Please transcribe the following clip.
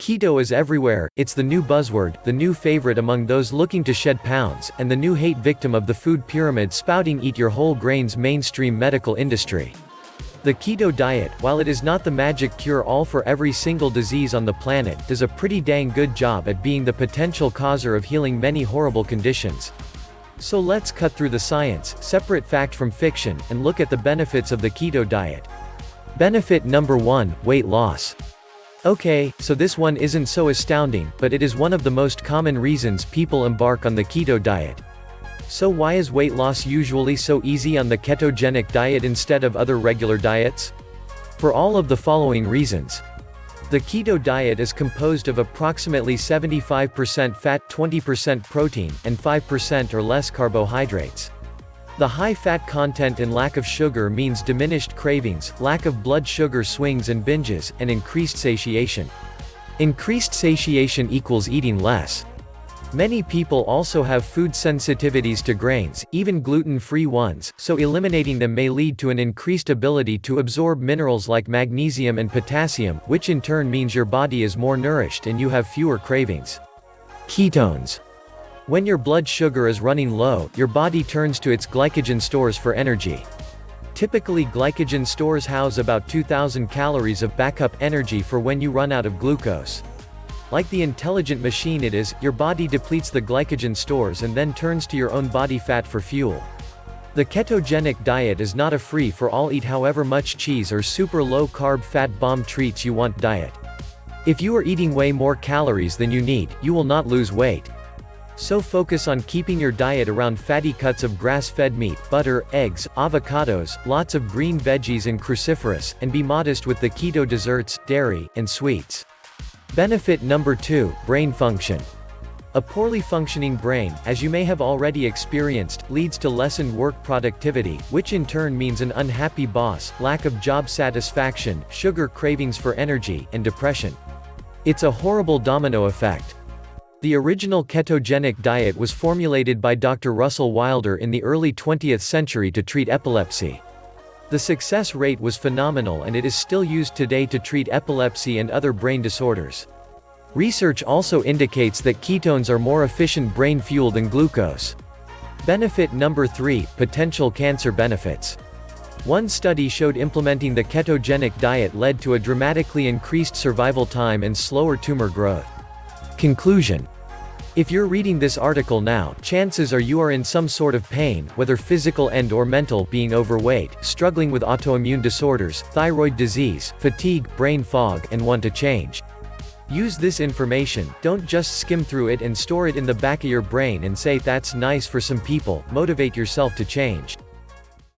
Keto is everywhere, it's the new buzzword, the new favorite among those looking to shed pounds, and the new hate victim of the food pyramid spouting eat-your-whole grains mainstream medical industry. The keto diet, while it is not the magic cure-all for every single disease on the planet, does a pretty dang good job at being the potential causer of healing many horrible conditions. So let's cut through the science, separate fact from fiction, and look at the benefits of the keto diet. Benefit number 1, weight loss. Okay, so this one isn't so astounding, but it is one of the most common reasons people embark on the keto diet. So why is weight loss usually so easy on the ketogenic diet instead of other regular diets? For all of the following reasons. The keto diet is composed of approximately 75% fat, 20% protein, and 5% or less carbohydrates. The high fat content and lack of sugar means diminished cravings, lack of blood sugar swings and binges, and increased satiation. Increased satiation equals eating less. Many people also have food sensitivities to grains, even gluten-free ones, so eliminating them may lead to an increased ability to absorb minerals like magnesium and potassium, which in turn means your body is more nourished and you have fewer cravings. Ketones. When your blood sugar is running low, your body turns to its glycogen stores for energy. Typically, glycogen stores house about 2,000 calories of backup energy for when you run out of glucose. Like the intelligent machine it is, your body depletes the glycogen stores and then turns to your own body fat for fuel. The ketogenic diet is not a free-for-all eat however much cheese or super low-carb fat bomb treats you want diet. If you are eating way more calories than you need, you will not lose weight. So focus on keeping your diet around fatty cuts of grass-fed meat, butter, eggs, avocados, lots of green veggies and cruciferous, and be modest with the keto desserts, dairy, and sweets. Benefit number 2, brain function. A poorly functioning brain, as you may have already experienced, leads to lessened work productivity, which in turn means an unhappy boss, lack of job satisfaction, sugar cravings for energy, and depression. It's a horrible domino effect. The original ketogenic diet was formulated by Dr. Russell Wilder in the early 20th century to treat epilepsy. The success rate was phenomenal and it is still used today to treat epilepsy and other brain disorders. Research also indicates that ketones are more efficient brain fuel than glucose. Benefit number 3, potential cancer benefits. One study showed implementing the ketogenic diet led to a dramatically increased survival time and slower tumor growth. Conclusion. If you're reading this article now, chances are you are in some sort of pain, whether physical and/or mental, being overweight, struggling with autoimmune disorders, thyroid disease, fatigue, brain fog, and want to change. Use this information, don't just skim through it and store it in the back of your brain and say that's nice for some people, motivate yourself to change.